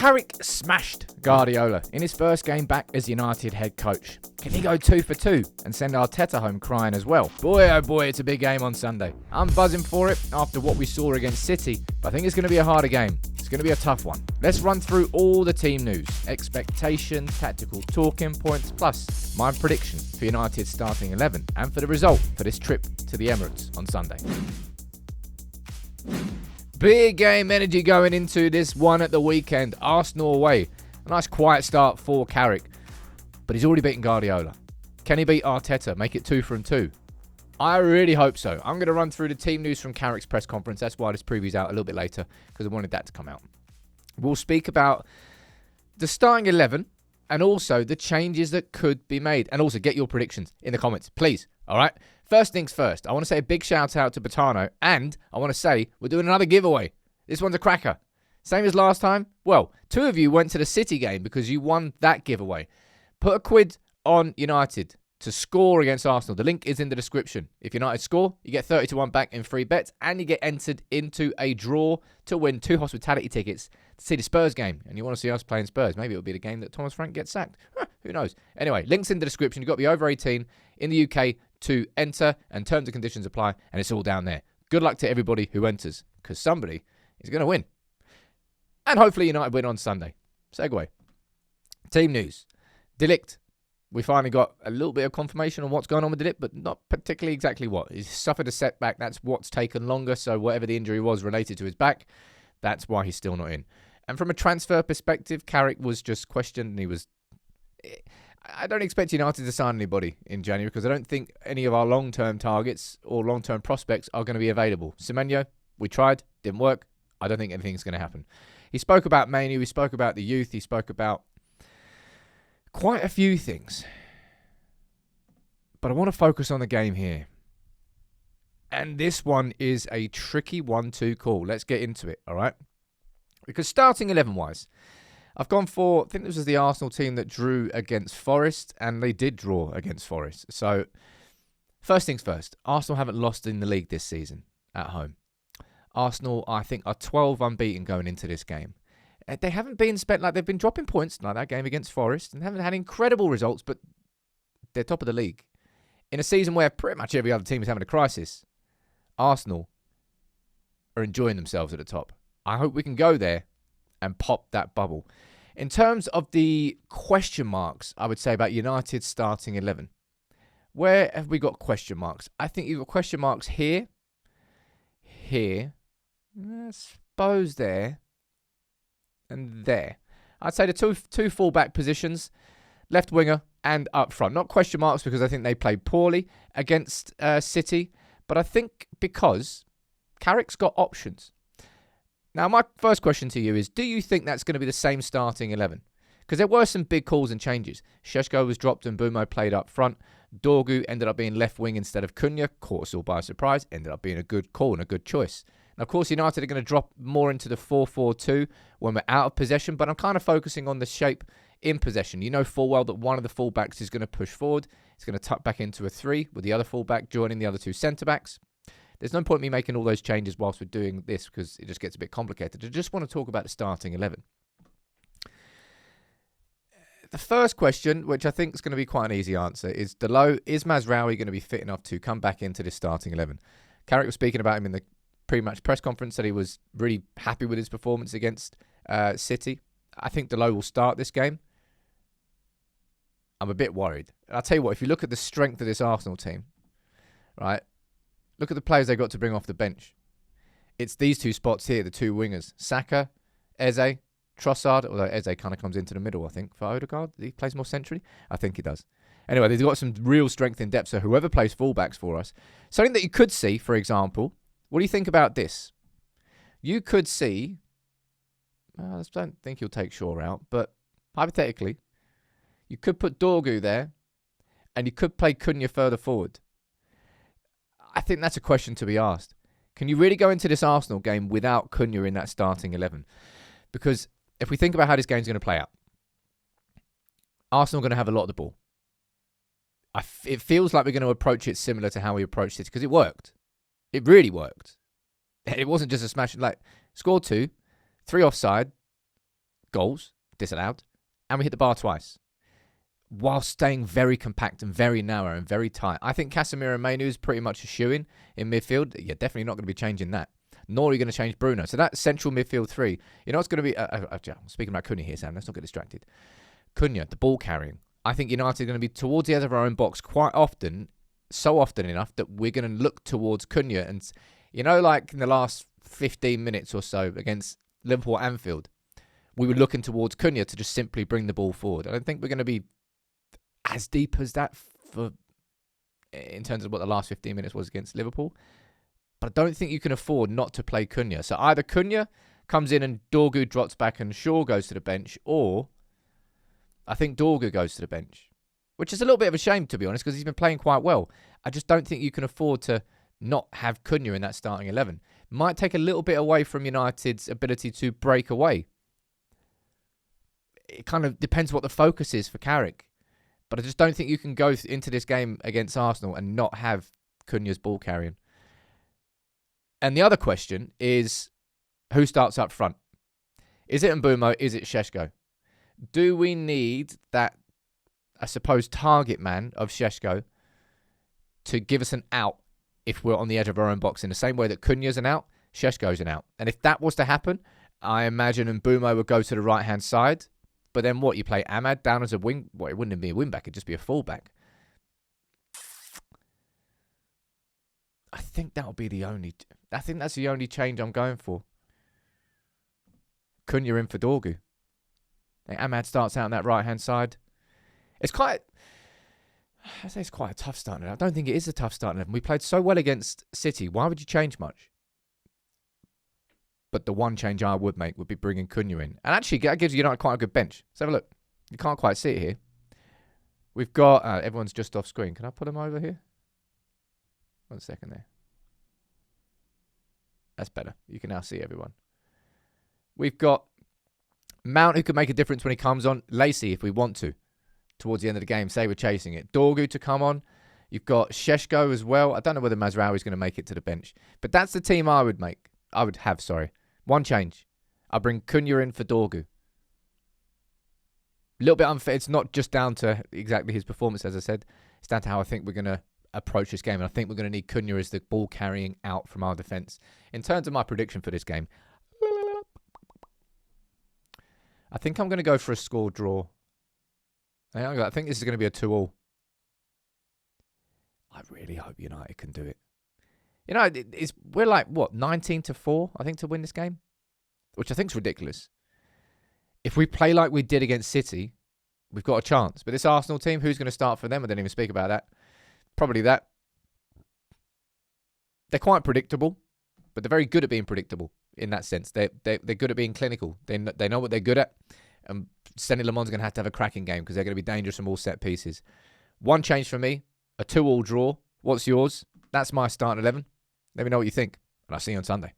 Carrick smashed Guardiola in his first game back as United head coach. Can he go 2 for 2 and send Arteta home crying as well? Boy, oh boy, it's a big game on Sunday. I'm buzzing for it after what we saw against City, but I think it's going to be a harder game. It's going to be a tough one. Let's run through all the team news, expectations, tactical talking points, plus my prediction for United's starting 11 and for the result for this trip to the Emirates on Sunday. Big game energy going into this one at the weekend. Arsenal away. A nice quiet start for Carrick, but he's already beaten Guardiola. Can he beat Arteta? Make it 2 from 2? I really hope so. I'm going to run through the team news from Carrick's press conference. That's why this preview's out a little bit later, because I wanted that to come out. We'll speak about the starting 11 and also the changes that could be made. And also get your predictions in the comments, please. All right? First things first, I want to say a big shout out to Botano, and I want to say we're doing another giveaway. This one's a cracker. Same as last time. Well, 2 of you went to the City game because you won that giveaway. Put a quid on United to score against Arsenal. The link is in the description. If United score, you get 30 to 1 back in free bets, and you get entered into a draw to win 2 hospitality tickets to see the Spurs game. And you want to see us playing Spurs. Maybe it'll be the game that Thomas Frank gets sacked. Who knows? Anyway, links in the description. You've got to be over 18 in the UK to enter, and terms and conditions apply, and it's all down there. Good luck to everybody who enters, because somebody is going to win. And hopefully United win on Sunday. Segue. Team news. De Ligt. We finally got a little bit of confirmation on what's going on with De Ligt, but not particularly exactly what. He's suffered a setback. That's what's taken longer, so whatever the injury was related to his back, that's why he's still not in. And from a transfer perspective, Carrick was just questioned, and I don't expect United to sign anybody in January because I don't think any of our long-term targets or long-term prospects are going to be available. Semenyo, we tried, didn't work. I don't think anything's going to happen. He spoke about Manu, he spoke about the youth, he spoke about quite a few things. But I want to focus on the game here. And this one is a tricky 1-2 call. Let's get into it, all right? Because starting 11-wise, I've gone for, I think this was the Arsenal team that drew against Forest, and they did draw against Forest. So, first things first, Arsenal haven't lost in the league this season at home. Arsenal, I think, are 12 unbeaten going into this game. They haven't been spent like they've been dropping points like that game against Forest, and haven't had incredible results, but they're top of the league. In a season where pretty much every other team is having a crisis, Arsenal are enjoying themselves at the top. I hope we can go there and pop that bubble. In terms of the question marks, I would say about United's starting 11. Where have we got question marks? I think you've got question marks here, I suppose there, and there. I'd say the two full-back positions, left winger and up front. Not question marks because I think they played poorly against City, but I think because Carrick's got options. Now, my first question to you is, do you think that's going to be the same starting 11? Because there were some big calls and changes. Šeško was dropped and Mbeumo played up front. Dorgu ended up being left wing instead of Cunha. Caught us all by surprise. Ended up being a good call and a good choice. Now, of course, United are going to drop more into the 4-4-2 when we're out of possession, but I'm kind of focusing on the shape in possession. You know full well that one of the fullbacks is going to push forward. It's going to tuck back into a 3 with the other fullback joining the other 2 centre-backs. There's no point in me making all those changes whilst we're doing this because it just gets a bit complicated. I just want to talk about the starting 11. The first question, which I think is going to be quite an easy answer, is Dalot, is Mazraoui going to be fit enough to come back into this starting 11? Carrick was speaking about him in the pre-match press conference, that he was really happy with his performance against City. I think Dalot will start this game. I'm a bit worried. I'll tell you what, if you look at the strength of this Arsenal team, right, look at the players they got to bring off the bench. It's these 2 spots here, the 2 wingers. Saka, Eze, Trossard, although Eze kind of comes into the middle, I think, for Odegaard. He plays more centrally. I think he does. Anyway, they've got some real strength in depth, so whoever plays fullbacks for us. Something that you could see, for example, what do you think about this? You could see, I don't think he'll take Shaw out, but hypothetically, you could put Dorgu there, and you could play Cunha further forward. I think that's a question to be asked. Can you really go into this Arsenal game without Cunha in that starting 11? Because if we think about how this game's going to play out, Arsenal are going to have a lot of the ball. It feels like we're going to approach it similar to how we approached it because it worked. It really worked. It wasn't just a smash. Like, scored 2, 3 offside, goals disallowed, and we hit the bar twice, while staying very compact and very narrow and very tight. I think Casemiro and Mainu is pretty much a shoo-in in midfield. You're definitely not going to be changing that. Nor are you going to change Bruno. So that central midfield three, you know, it's going to be... speaking about Cunha here, Sam, let's not get distracted. Cunha, the ball carrying. I think United are going to be towards the edge of our own box quite often, so often enough that we're going to look towards Cunha. And, you know, like in the last 15 minutes or so against Liverpool at Anfield, we were looking towards Cunha to just simply bring the ball forward. I don't think we're going to be as deep as that in terms of what the last 15 minutes was against Liverpool. But I don't think you can afford not to play Cunha. So either Cunha comes in and Dorgu drops back and Shaw goes to the bench, or I think Dorgu goes to the bench, which is a little bit of a shame, to be honest, because he's been playing quite well. I just don't think you can afford to not have Cunha in that starting 11. Might take a little bit away from United's ability to break away. It kind of depends what the focus is for Carrick. But I just don't think you can go into this game against Arsenal and not have Cunha's ball carrying. And the other question is, who starts up front? Is it Mbeumo? Is it Šeško? Do we need that, I suppose, target man of Šeško to give us an out if we're on the edge of our own box? In the same way that Cunha's an out, Šeško's an out. And if that was to happen, I imagine Mbeumo would go to the right-hand side. But then what? You play Ahmad down as a wing? Well, it wouldn't even be a wing-back. It'd just be a full-back. I think that'll be the only... I think that's the only change I'm going for. Cunha in for Dorgu. Ahmad starts out on that right-hand side. It's quite... I say it's quite a tough starting. I don't think it is a tough starting. We played so well against City. Why would you change much? But the one change I would make would be bringing Cunha in. And actually, that gives United quite a good bench. Let's have a look. You can't quite see it here. We've got... everyone's just off screen. Can I put them over here? 1 second there. That's better. You can now see everyone. We've got Mount, who could make a difference when he comes on. Lacey, if we want to, towards the end of the game. Say we're chasing it. Dorgu to come on. You've got Šeško as well. I don't know whether Mazraoui is going to make it to the bench. But that's the team I would make. I would have, sorry. One change. I'll bring Cunha in for Dorgu. A little bit unfair. It's not just down to exactly his performance, as I said. It's down to how I think we're going to approach this game. And I think we're going to need Cunha as the ball carrying out from our defence. In terms of my prediction for this game, I think I'm going to go for a score draw. I think this is going to be a 2-2. I really hope United can do it. You know, we're like, what, 19-4, I think, to win this game? Which I think is ridiculous. If we play like we did against City, we've got a chance. But this Arsenal team, who's going to start for them? I didn't even speak about that. Probably that. They're quite predictable, but they're very good at being predictable in that sense. They're good at being clinical. They know what they're good at. And Senny Lamon's going to have a cracking game because they're going to be dangerous from all set pieces. One change for me, a 2-2 draw. What's yours? That's my starting 11. Let me know what you think, and I'll see you on Sunday.